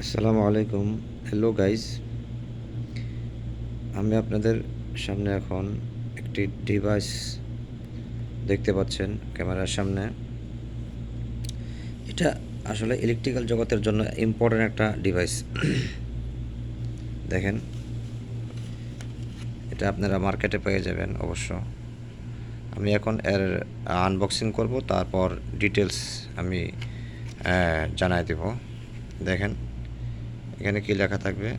আসসালামু আলাইকুম। Hello guys, আমি আপনাদের সামনে এখন একটি ডিভাইস দেখতে পাচ্ছেন ক্যামেরার সামনে। এটা আসলে ইলেকট্রিক্যাল জগতের জন্য ইম্পর্ট্যান্ট একটা ডিভাইস। দেখেন, এটা আপনারা মার্কেটে পেয়ে যাবেন অবশ্য। আমি এখন এর আনবক্সিং করব, তারপর ডিটেলস আমি জানাই দেব। দেখেন, এখানে কি লেখা থাকবে।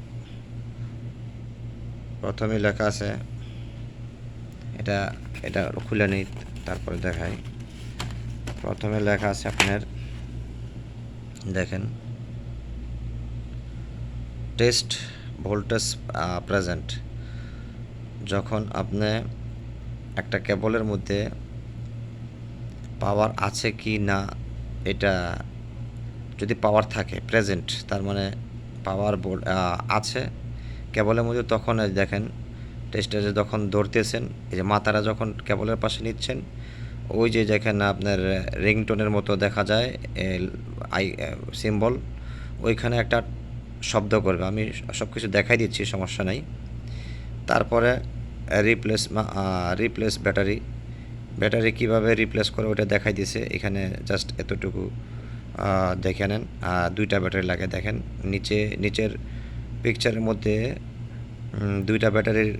প্রথমে লেখা আছে, এটা এটা খুলে নিই, তারপরে দেখাই। প্রথমে লেখা আছে আপনার, দেখেন, টেস্ট ভোল্টেজ প্রেজেন্ট। যখন আপনি একটা কেবলের মধ্যে পাওয়ার আছে কি না, এটা যদি পাওয়ার থাকে প্রেজেন্ট, তার মানে পাওয়ার আছে কেবলের মধ্যে, তখন দেখেন টেস্টারে যখন ধরতেছেন, এই যে মাথাটা যখন কেবলের পাশে নিচ্ছেন, ওই যে যেখানে আপনার রিংটোনের মতো দেখা যায় আই সিম্বল, ওইখানে একটা শব্দ করবে। আমি সব কিছু দেখাই দিচ্ছি, সমস্যা নাই। তারপরে রিপ্লেস ব্যাটারি। ব্যাটারি কীভাবে রিপ্লেস করে ওটা দেখাই দিছে এখানে। জাস্ট এতটুকু দেখে নেন। দুইটা ব্যাটারি লাগে, দেখেন নিচের পিকচারের মধ্যে দুইটা ব্যাটারির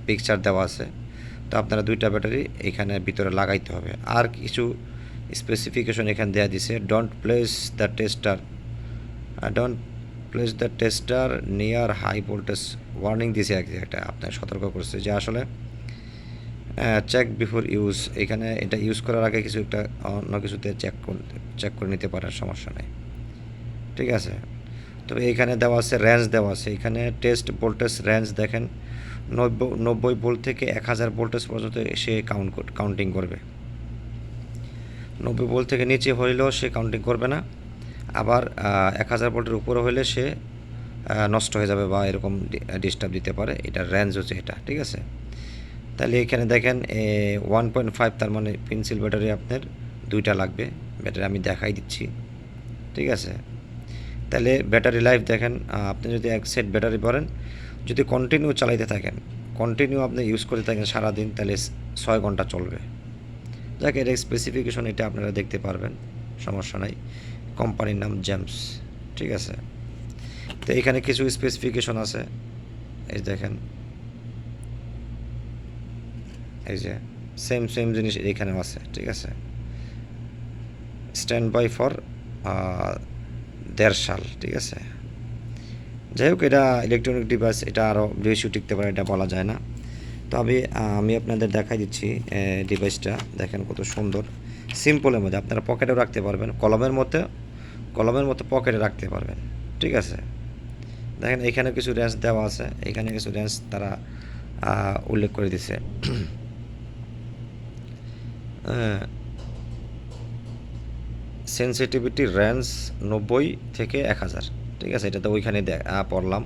পিকচার দেওয়া আছে। তো আপনারা দুইটা ব্যাটারি এখানে ভিতরে লাগাইতে হবে। আর কিছু স্পেসিফিকেশন এখানে দেওয়া দিছে। Don't place the tester near high voltage warning দিছে, একটা আপনার সতর্ক করছে যে আসলে চেক বিফোর ইউজ। এখানে এটা ইউজ করার আগে কিছু একটা অন্য কিছুতে চেক করে নিতে পারার সমস্যা নেই, ঠিক আছে। তবে এইখানে দেওয়া আছে রেঞ্জ দেওয়া আছে। এখানে টেস্ট ভোল্টেজ রেঞ্জ দেখেন, 90 ভোল্ট থেকে 1000 ভোল্টেজ পর্যন্ত সে কাউন্টিং করবে। 90 ভোল্ট থেকে নিচে হইলেও সে কাউন্টিং করবে না, আবার 1000 ভোল্টের উপরে হলে সে নষ্ট হয়ে যাবে বা এরকম ডিস্টার্ব দিতে পারে। এটার রেঞ্জ হচ্ছে এটা, ঠিক আছে। তাহলে এখানে দেখেন 1.5, তার মানে পেন্সিল ব্যাটারি আপনার দুইটা লাগবে। ব্যাটারি আমি দেখাই দিচ্ছি, ঠিক আছে। তাহলে ব্যাটারি লাইফ দেখেন, আপনি যদি এক সেট ব্যাটারি ভরেন, যদি কন্টিনিউ চালাইতে থাকেন, কন্টিনিউ আপনি ইউজ করতে থাকেন সারাদিন, তাহলে 6 ঘন্টা চলবে। যাকে এর স্পেসিফিকেশন এটা আপনারা দেখতে পারবেন, সমস্যা নাই। কোম্পানির নাম জেমস, ঠিক আছে। তো এখানে কিছু স্পেসিফিকেশন আছে, এই দেখেন, এই যে সেম জিনিস এখানেও আছে, ঠিক আছে। স্ট্যান্ড বাই ফর 1.5 সাল, ঠিক আছে। যাই হোক, এটা ইলেকট্রনিক ডিভাইস, এটা আরও বেশি টিকতে পারে, এটা বলা যায় না। তো আমি আপনাদের দেখাই দিচ্ছি ডিভাইসটা। দেখেন কত সুন্দর, সিম্পলের মধ্যে আপনারা পকেটেও রাখতে পারবেন, কলমের মতো পকেটে রাখতে পারবেন, ঠিক আছে। দেখেন এখানে কিছু রেঞ্জ দেওয়া আছে, এখানে কিছু রেঞ্জ তারা উল্লেখ করে দিছে। সেন্সিটিভিটি রেঞ্জ 90 থেকে 1000, ঠিক আছে। এটা তো ওইখানে পড়লাম।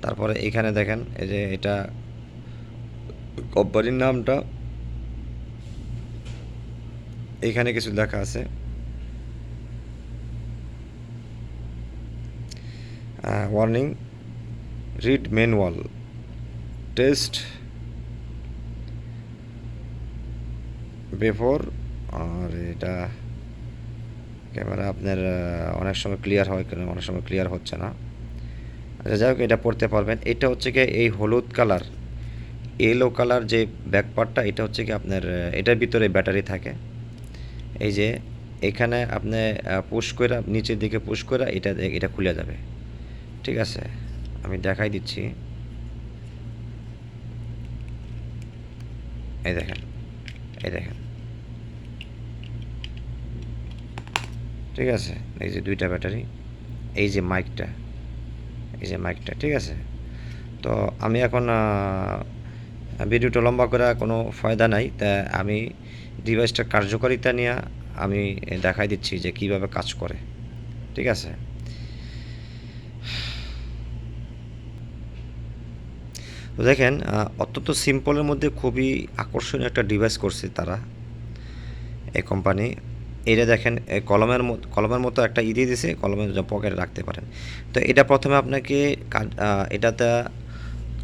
তারপরে এখানে দেখেন, এই যে এটা কোম্পানির নামটা এইখানে কিছু লেখা আছে। Warning, read manual, test before. আর এটা ক্যামেরা আপনার অনেক সময় ক্লিয়ার হয়, কেন অনেক সময় ক্লিয়ার হচ্ছে না। আচ্ছা, যাই হোক, এটা পড়তে পারবেন। এটা হচ্ছে কি এই হলুদ কালার, ইয়েলো কালার যে ব্যাকপার্টটা, এটা হচ্ছে কি আপনার এটার ভিতরে ব্যাটারি থাকে। এই যে এখানে আপনি পুশ করে, নিচের দিকে পুশ করে এটা খুলে যাবে, ঠিক আছে। আমি দেখাই দিচ্ছি, এই দেখেন, এই দেখেন, ঠিক আছে। এই যে দুইটা ব্যাটারি, এই যে মাইকটা, এই যে মাইকটা, ঠিক আছে। তো আমি এখন ভিডিওটা লম্বা করা কোনো ফায়দা নাই, তা আমি ডিভাইসটার কার্যকারিতা নিয়ে আমি দেখাই দিচ্ছি যে কিভাবে কাজ করে, ঠিক আছে। তো দেখেন, অত্যন্ত সিম্পলের মধ্যে খুবই আকর্ষণীয় একটা ডিভাইস করছে তারা, এই কোম্পানি। এটা দেখেন কলমের মতো একটা দিয়ে দিছে, কলমের পকেটে রাখতে পারেন। তো এটা প্রথমে আপনাকে এটাতে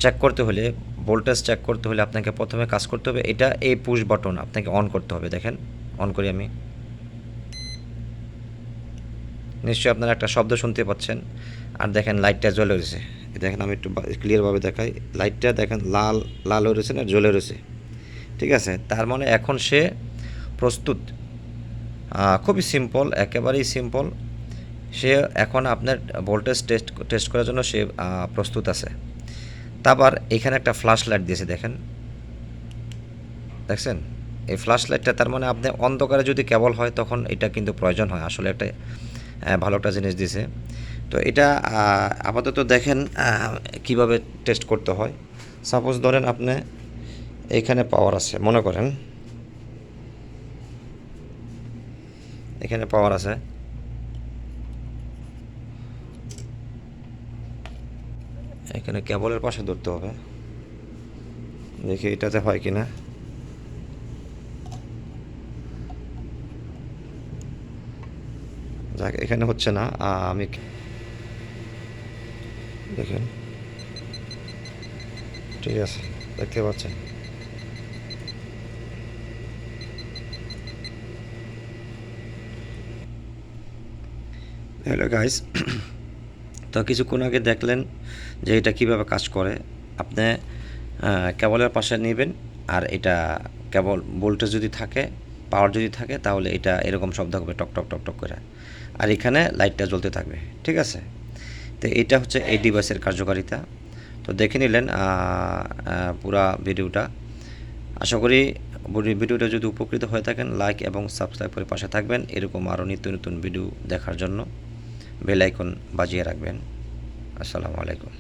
চেক করতে হলে, ভোল্টেজ চেক করতে হলে আপনাকে প্রথমে কাজ করতে হবে, এটা এই পুশ বাটন আপনাকে অন করতে হবে। দেখেন অন করি আমি, নিশ্চয়ই আপনারা একটা শব্দ শুনতে পাচ্ছেন। আর দেখেন লাইটটা জ্বলে রয়েছে, দেখেন আমি একটু ক্লিয়ারভাবে দেখাই, লাইটটা দেখেন লাল লাল হয়ে রয়েছে না, জ্বলে রয়েছে। ঠিক আছে, তার মানে এখন সে প্রস্তুত। খুবই সিম্পল, একেবারেই সিম্পল। সে এখন আপনার ভোল্টেজ টেস্ট করার জন্য সে প্রস্তুত আছে। তারপর এখানে একটা ফ্ল্যাশ লাইট দিয়েছে, দেখছেন এই ফ্ল্যাশ লাইটটা, তার মানে আপনি অন্ধকারে যদি কেবল হয় তখন এটা কিন্তু প্রয়োজন হয়। আসলে একটা ভালো একটা জিনিস দিয়েছে। তো এটা আপাতত দেখেন কিভাবে টেস্ট করতে হয়। সাপোজ ধরেন আপনি এইখানে পাওয়ার আছে, মনে করেন এখানে পাওয়ার আছে, এখানে কেবলের পাশে ধরতে হবে, দেখি এটাতে হয় কি না। যাক, এখানে হচ্ছে না। আমি দেখেন, ঠিক আছে, দেখতে পাচ্ছেন। হ্যালো গাইস, তো কিছুক্ষণ আগে দেখলেন যে এটা কিভাবে কাজ করে। আপনি কেবলের পাশে নেবেন, আর এটা কেবল ভোল্টেজ যদি থাকে, পাওয়ার যদি থাকে, তাহলে এটা এরকম শব্দ হবে, টক টক টক টক করে, আর এখানে লাইটটা জ্বলতে থাকবে। ঠিক আছে, তো এটা হচ্ছে এই ডিভাইসের কার্যকারিতা। তো দেখে নিলেন পুরা ভিডিওটা। আশা করি ভিডিওটা যদি উপকৃত হয়ে থাকেন, লাইক এবং সাবস্ক্রাইব করে পাশে থাকবেন। এরকম আরও নিত্য নতুন ভিডিও দেখার জন্য বেল আইকন বাজিয়ে রাখবেন। আসসালামু আলাইকুম।